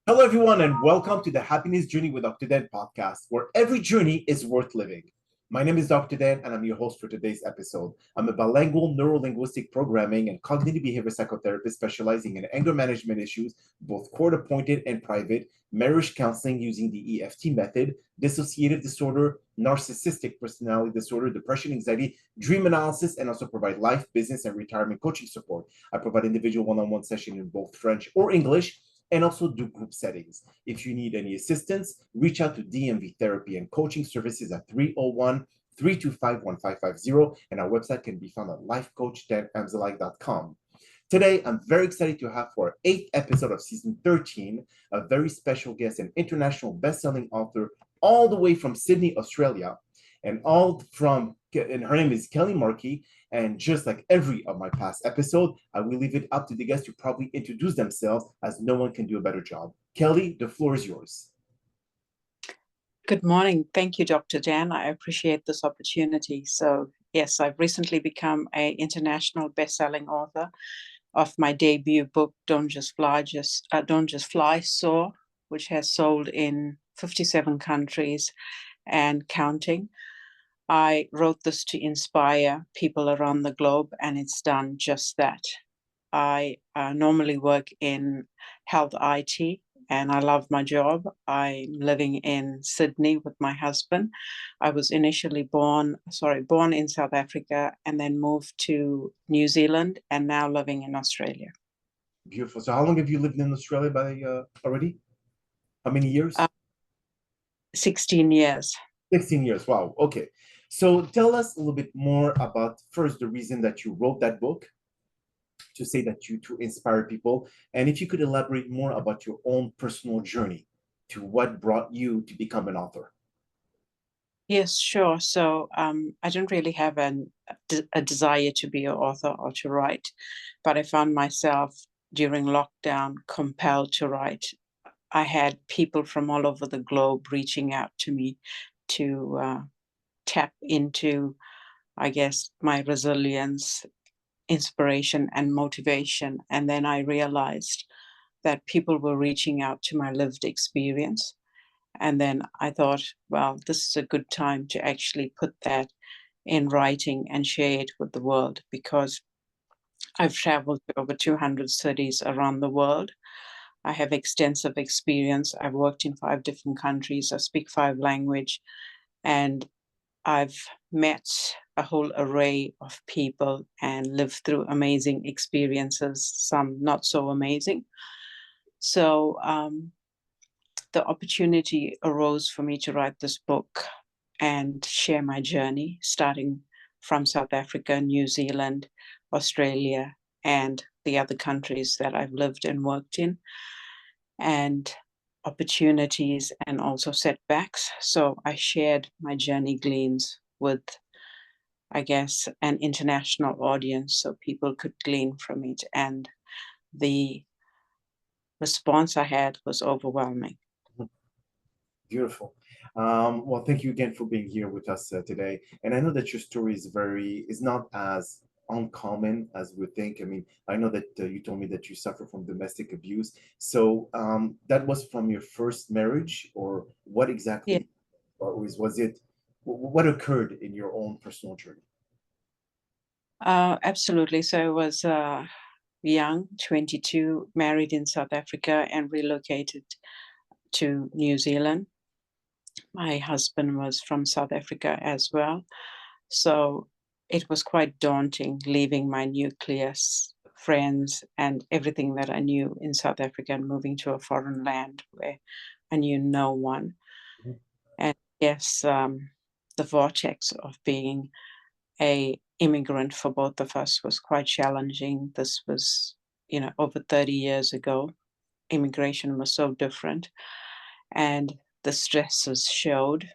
Hello, everyone, and welcome to the Happiness Journey with Dr. Dan podcast, where every journey is worth living. My name is Dr. Dan, and I'm your host for today's episode. I'm a bilingual neurolinguistic programming and cognitive behavior psychotherapist specializing in anger management issues, both court appointed and private, marriage counseling using the EFT method, dissociative disorder, narcissistic personality disorder, depression, anxiety, dream analysis, and also provide life, business, and retirement coaching support. I provide individual one on one session in both French or English and also do group settings. If you need any assistance, reach out to DMV Therapy and Coaching Services at 301 325 1550, and our website can be found at lifecoachdanamzalike.com. Today, I'm very excited to have for our 8th episode of season 13 a very special guest, an international best-selling author, all the way from Sydney, Australia, and her name is Kelly Markey. And just like every of my past episode, I will leave it up to the guests to probably introduce themselves, as no one can do a better job. Kelly, the floor is yours. Good morning. Thank you, Dr. Dan. I appreciate this opportunity. So, yes, I've recently become an international best-selling author of my debut book, Don't Just Fly, Soar, which has sold in 57 countries and counting. I wrote this to inspire people around the globe, and it's done just that. I normally work in health IT, and I love my job. I'm living in Sydney with my husband. I was initially born in South Africa and then moved to New Zealand and now living in Australia. Beautiful. So how long have you lived in Australia already? How many years? 16 years. 16 years. Wow. Okay. So tell us a little bit more about first the reason that you wrote that book, to say that you to inspire people, and if you could elaborate more about your own personal journey to what brought you to become an author. Yes, sure. So I didn't really have a desire to be an author or to write, but I found myself during lockdown compelled to write. I had people from all over the globe reaching out to me to tap into, I guess, my resilience, inspiration, and motivation. And then I realized that people were reaching out to my lived experience. And then I thought, well, this is a good time to actually put that in writing and share it with the world, because I've traveled to over 200 cities around the world. I have extensive experience. I've worked in 5 different countries. I speak 5 languages, and I've met a whole array of people and lived through amazing experiences, some not so amazing. So the opportunity arose for me to write this book and share my journey, starting from South Africa, New Zealand, Australia, and the other countries that I've lived and worked in, and opportunities and also setbacks. So I shared my journey gleans with, I guess, an international audience so people could glean from it. And the response I had was overwhelming. Beautiful. Well, thank you again for being here with us today. And I know that your story is not as uncommon as we think. I mean, I know that you told me that you suffer from domestic abuse. So that was from your first marriage, or what Yeah, exactly, or was it, what occurred in your own personal journey? absolutely. So I was young, 22, married in South Africa and relocated to New Zealand. My husband was from South Africa as well. So it was quite daunting leaving my nucleus, friends, and everything that I knew in South Africa and moving to a foreign land where I knew no one. Mhm. And yes, the vortex of being a immigrant for both of us was quite challenging. This was, over 30 years ago. Immigration was so different, and the stresses showed,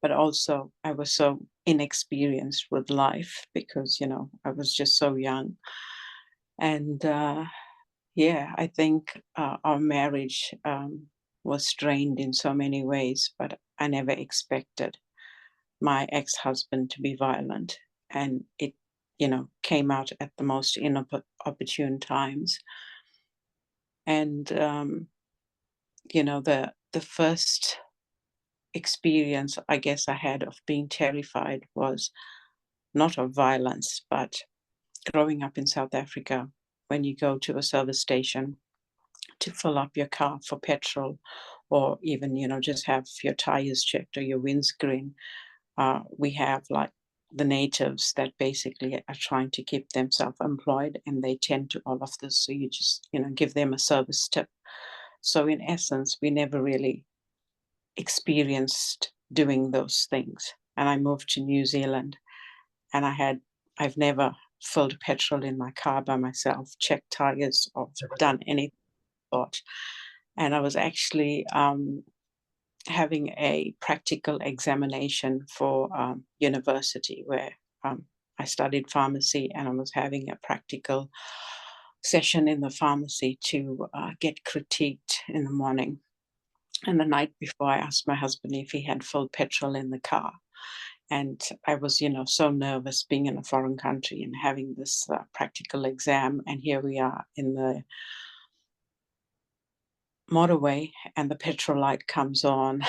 but also I was so inexperienced with life because, I was just so young. And yeah, I think our marriage was strained in so many ways, but I never expected my ex-husband to be violent. And it, came out at the most inopportune times. And the first experience I guess I had of being terrified was not of violence, but growing up in South Africa, when you go to a service station to fill up your car for petrol, or even, just have your tires checked or your windscreen, we have like the natives that basically are trying to keep themselves employed, and they tend to all of this. So you just, give them a service tip. So in essence, we never really experienced doing those things. And I moved to New Zealand, and I've never filled petrol in my car by myself, checked tires, or done any thought. And I was actually having a practical examination for university, where I studied pharmacy, and I was having a practical session in the pharmacy to get critiqued in the morning. And the night before, I asked my husband if he had filled petrol in the car. And I was, so nervous being in a foreign country and having this practical exam. And here we are in the motorway, and the petrol light comes on.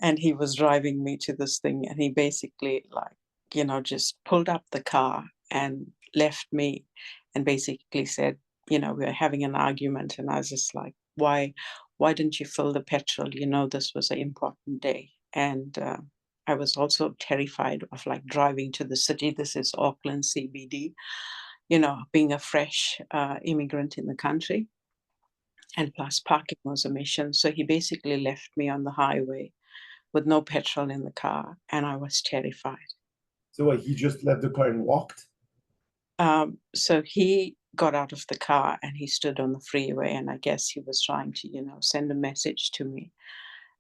And he was driving me to this thing, and he basically, like, just pulled up the car and left me, and basically said, we were having an argument. And I was just like, why didn't you fill the petrol? This was an important day. And I was also terrified of like driving to the city. This is Auckland CBD, being a fresh immigrant in the country. And plus parking was a mission. So he basically left me on the highway with no petrol in the car, and I was terrified. So what, he just left the car and walked? So he got out of the car and he stood on the freeway, and I guess he was trying to, send a message to me.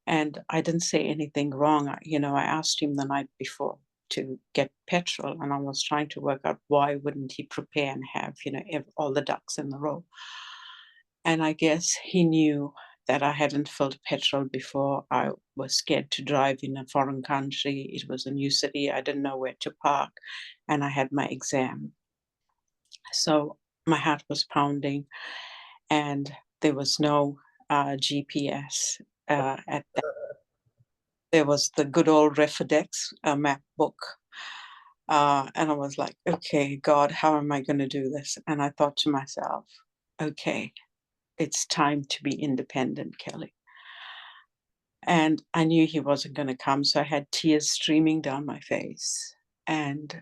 And I didn't say anything wrong. I asked him the night before to get petrol, and I was trying to work out why wouldn't he prepare and have, all the ducks in the row. And I guess he knew that I hadn't filled petrol before. I was scared to drive in a foreign country. It was a new city. I didn't know where to park, and I had my exam. So my heart was pounding, and there was no GPS at that. There was the good old Refidex map book. And I was like, okay, God, how am I going to do this? And I thought to myself, okay, it's time to be independent, Kelly. And I knew he wasn't going to come, so I had tears streaming down my face. And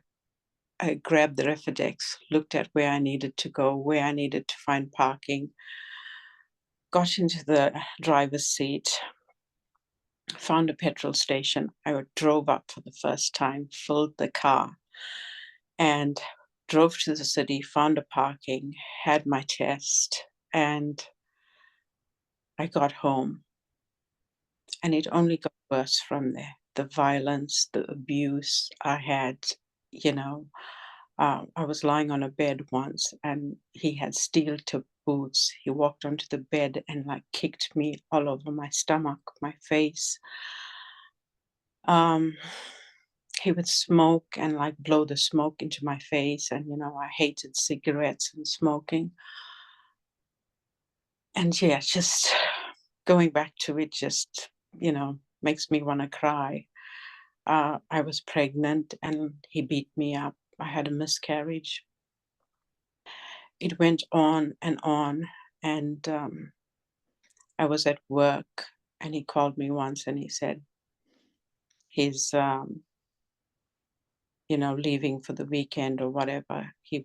I grabbed the Refidex, looked at where I needed to go, where I needed to find parking, got into the driver's seat, found a petrol station. I drove up for the first time, filled the car, and drove to the city, found a parking, had my test, and I got home. And it only got worse from there. The violence, the abuse I had, I was lying on a bed once, and he had steel-toed boots. He walked onto the bed and like kicked me all over my stomach, my face. He would smoke and like blow the smoke into my face, and I hated cigarettes and smoking. And yeah, just going back to it just, makes me want to cry. I was pregnant and he beat me up. I had a miscarriage. It went on, and I was at work, and he called me once and he said he's, leaving for the weekend or whatever. He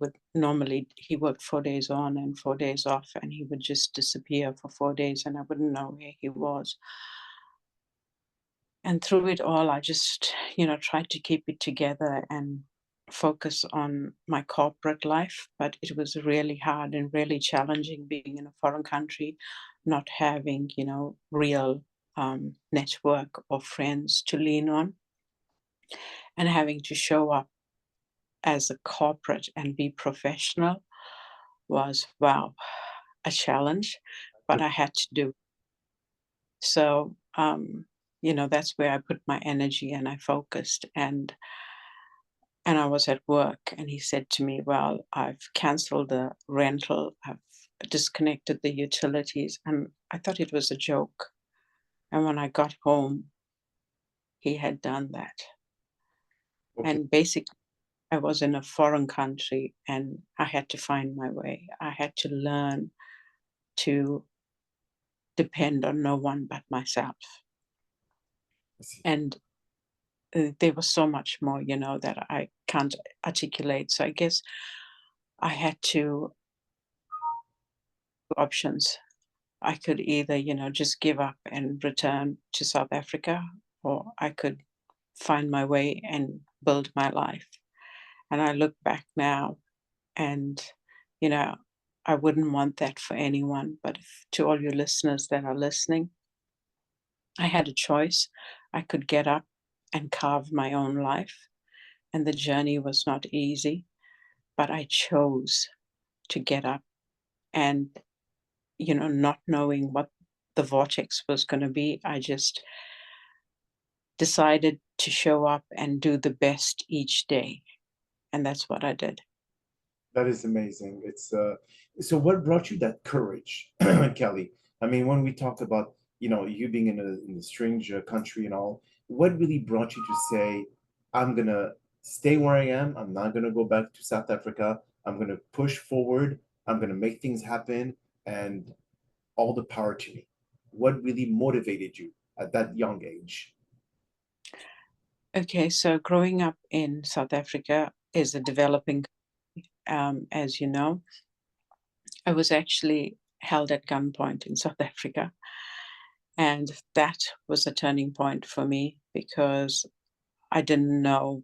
worked 4 days on and 4 days off, and he would just disappear for 4 days, and I wouldn't know where he was. And through it all, I just, tried to keep it together and focus on my corporate life. But it was really hard and really challenging being in a foreign country, not having, real network or friends to lean on, and having to show up as a corporate and be professional was, wow, a challenge, but I had to do. So, that's where I put my energy, and I focused, and I was at work, and he said to me, well, I've canceled the rental. I've disconnected the utilities, and I thought it was a joke. And when I got home, he had done that. Okay. And basically, I was in a foreign country and I had to find my way. I had to learn to depend on no one but myself. I see. And there was so much more, that I can't articulate. So I guess I had two options. I could either, just give up and return to South Africa, or I could find my way and build my life. And I look back now and, you know, I wouldn't want that for anyone. But to all your listeners that are listening, I had a choice. I could get up and carve my own life. And the journey was not easy, but I chose to get up and, not knowing what the vortex was going to be, I just decided to show up and do the best each day. And that's what I did. That is amazing. It's so what brought you that courage, Kelly? I mean, when we talk about, you being in a strange country and all, what really brought you to say, I'm gonna stay where I am. I'm not gonna go back to South Africa. I'm gonna push forward. I'm gonna make things happen, and all the power to me. What really motivated you at that young age? Okay, so growing up in South Africa is a developing, as you know. I was actually held at gunpoint in South Africa. And that was a turning point for me because I didn't know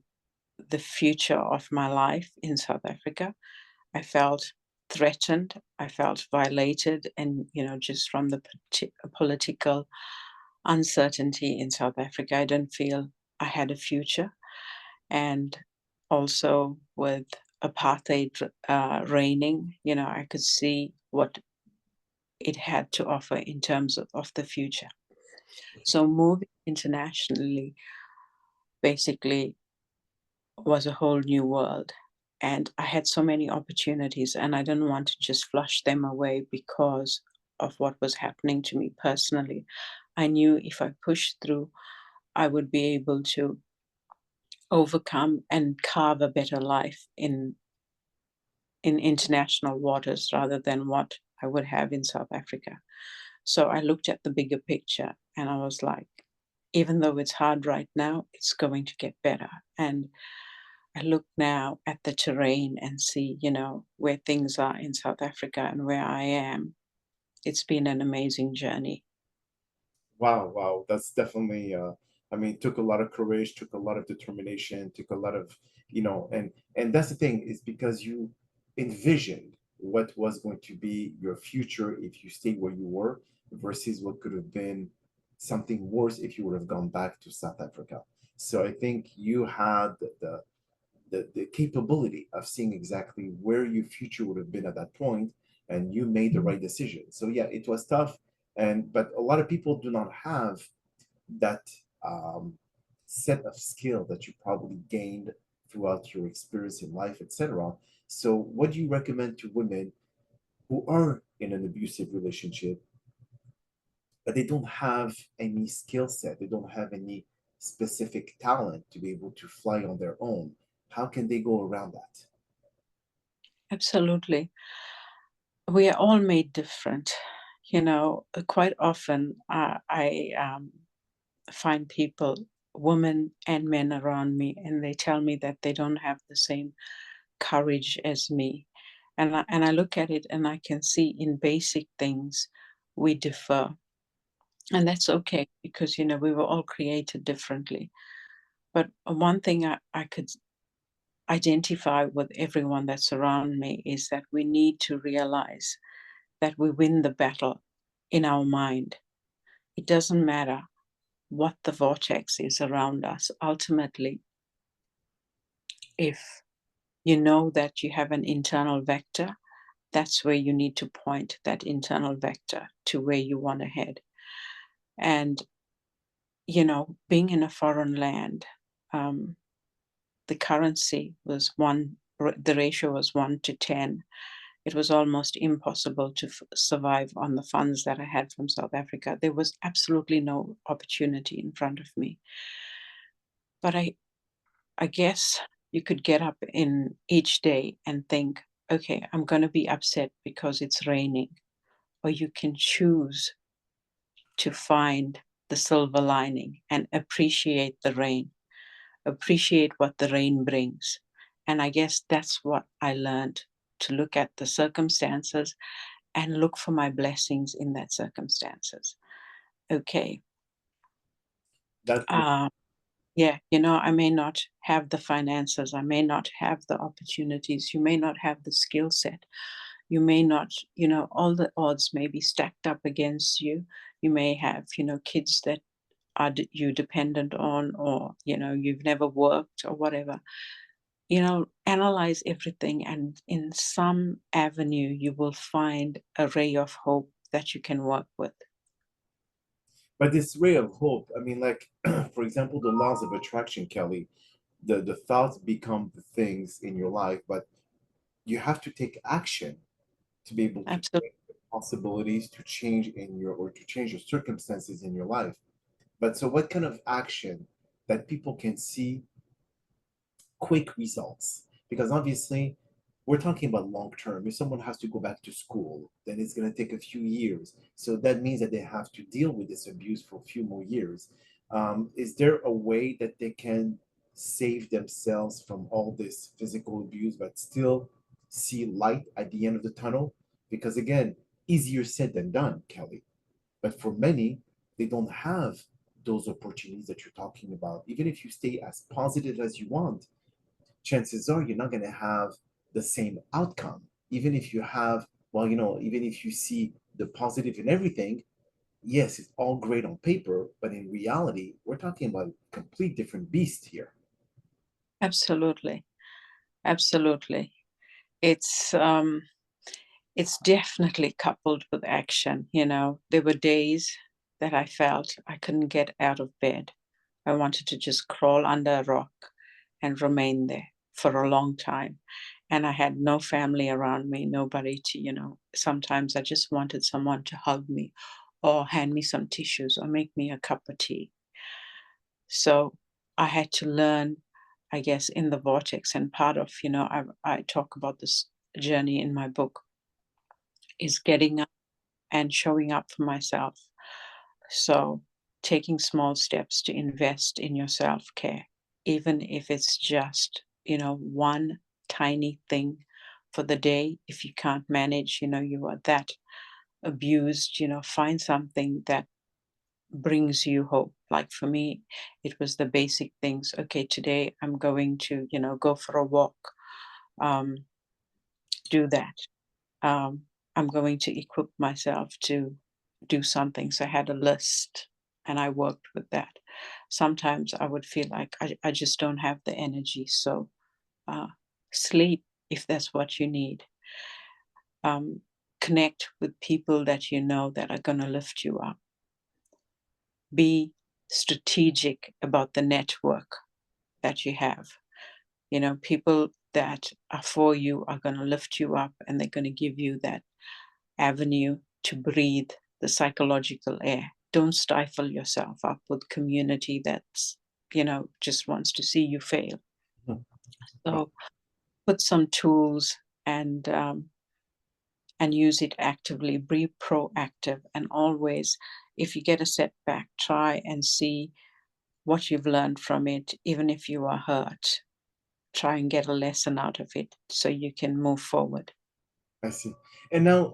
the future of my life in South Africa. I felt threatened. I felt violated. And, just from the political uncertainty in South Africa, I didn't feel I had a future. And also with apartheid reigning, I could see what it had to offer in terms of the future. So moving internationally basically was a whole new world. And I had so many opportunities, and I didn't want to just flush them away because of what was happening to me personally. I knew if I pushed through, I would be able to overcome and carve a better life in international waters rather than what I would have in South Africa. So I looked at the bigger picture and I was like, even though it's hard right now, it's going to get better. And I look now at the terrain and see, where things are in South Africa and where I am. It's been an amazing journey. Wow, wow, that's definitely I mean, took a lot of courage, took a lot of determination, took a lot of, and that's the thing, is because you envisioned what was going to be your future if you stayed where you were versus what could have been something worse if you would have gone back to South Africa. So I think you had the capability of seeing exactly where your future would have been at that point, and you made the right decision. So yeah, it was tough, and but a lot of people do not have that um, set of skill that you probably gained throughout your experience in life, etc. So what do you recommend to women who are in an abusive relationship, but they don't have any skill set, they don't have any specific talent to be able to fly on their own? How can they go around that? Absolutely. We are all made different. Quite often I find people, women and men around me, and they tell me that they don't have the same courage as me. And I look at it and I can see in basic things we differ. And that's okay because, we were all created differently. But one thing I could identify with everyone that's around me is that we need to realize that we win the battle in our mind. It doesn't matter what the vortex is around us. Ultimately, if you know that you have an internal vector, that's where you need to point that internal vector to where you want to head. And, being in a foreign land, the currency was the ratio was 1 to 10. it was almost impossible to survive on the funds that I had from South Africa. There was absolutely no opportunity in front of me. But I guess you could get up in each day and think, okay, I'm going to be upset because it's raining. Or you can choose to find the silver lining and appreciate the rain, appreciate what the rain brings. And I guess that's what I learned, to look at the circumstances and look for my blessings in that circumstances. Okay. That's Uh, yeah, I may not have the finances, I may not have the opportunities, you may not have the skill set, you may not, all the odds may be stacked up against you. You may have, kids that are you dependent on, or you've never worked or whatever. Analyze everything, and in some avenue you will find a ray of hope that you can work with. but this ray of hope, I mean, like, for example, the laws of attraction, Kelly, the thoughts become the things in your life, but you have to take action to be able to Absolutely. change the possibilities to change in your or to change your circumstances in your life. But so what kind of action that people can see quick results? Because obviously we're talking about long term. If someone has to go back to school, then it's going to take a few years. So that means that they have to deal with this abuse for a few more years. Is there a way that they can save themselves from all this physical abuse, but still see light at the end of the tunnel? Because again, easier said than done, Kelly. But for many, they don't have those opportunities that you're talking about. Even if you stay as positive as you want, chances are you're not going to have the same outcome. Even if you have, well, even if you see the positive in everything, yes, it's all great on paper, but in reality, we're talking about a complete different beast here. Absolutely. Absolutely. It's definitely coupled with action. There were days that I felt I couldn't get out of bed. I wanted to just crawl under a rock and remain there for a long time. And I had no family around me, nobody to, sometimes I just wanted someone to hug me or hand me some tissues or make me a cup of tea. So I had to learn, I guess, in the vortex. And part of, I talk about this journey in my book, is getting up and showing up for myself. So taking small steps to invest in your self care, even if it's just, one tiny thing for the day. If you can't manage, you are that abused, find something that brings you hope. Like for me, it was the basic things. Okay, today I'm going to, go for a walk. Um, do that. um, I'm going to equip myself to do something. So I had a list and I worked with that. Sometimes I would feel like I just don't have the energy. So uh, sleep if that's what you need. Um, Connect with people that you know that are going to lift you up. Be strategic about the network that you have. People that are for you are going to lift you up, and they're going to give you that avenue to breathe the psychological air. Don't stifle yourself up with community that's, just wants to see you fail. Mhm. So put some tools and use it actively. Be proactive, and always, if you get a setback, try and see what you've learned from it. Even if you are hurt, try and get a lesson out of it so you can move forward. I see. And now,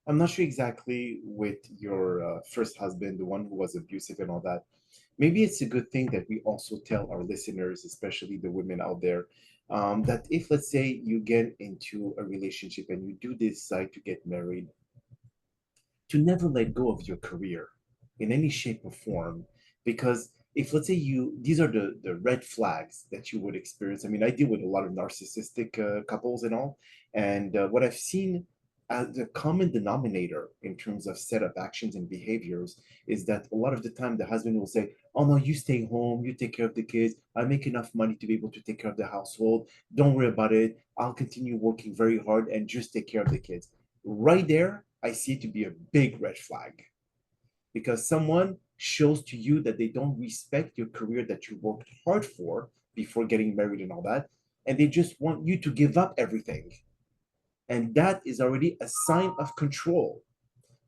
I'm not sure exactly with your first husband, the one who was abusive and all that. Maybe it's a good thing that we also tell our listeners, especially the women out there, that if, let's say, you get into a relationship and you do decide to get married, to never let go of your career in any shape or form. Because if, let's say, these are the red flags that you would experience. I mean, I deal with a lot of narcissistic couples and all. And what I've seen the common denominator in terms of set of actions and behaviors is that a lot of the time the husband will say, "Oh no, you stay home, you take care of the kids. I make enough money to be able to take care of the household. Don't worry about it. I'll continue working very hard and just take care of the kids." Right there, I see it to be a big red flag because someone shows to you that they don't respect your career that you worked hard for before getting married and all that, and they just want you to give up everything. And that is already a sign of control,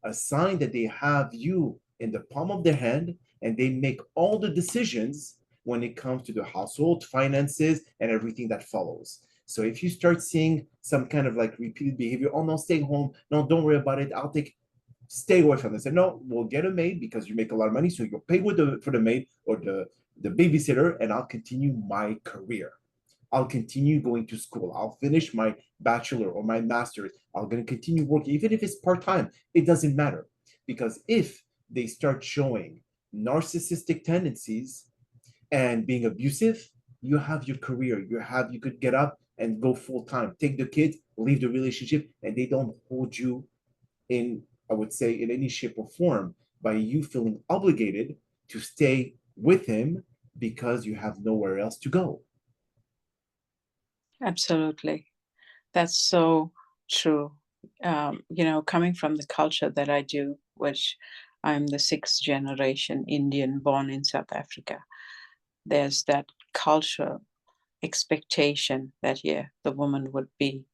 a sign that they have you in the palm of their hand and they make all the decisions when it comes to the household, finances, and everything that follows. So if you start seeing some kind of like repeated behavior, "Oh no, stay home. No, don't worry about it. I'll take," stay away from this. And no, we'll get a maid because you make a lot of money. So you'll pay with for the maid or the babysitter, and I'll continue my career. I'll continue going to school. I'll finish my bachelor or my master's. I'm going to continue working, even if it's part time. It doesn't matter. Because if they start showing narcissistic tendencies and being abusive, you have your career. You could get up and go full time, take the kids, leave the relationship, and they don't hold you in, I would say, in any shape or form by you feeling obligated to stay with him because you have nowhere else to go. Absolutely. That's so true. Coming from the culture that I do, which I'm the sixth generation Indian born in South Africa, there's that culture expectation that, yeah, the woman would be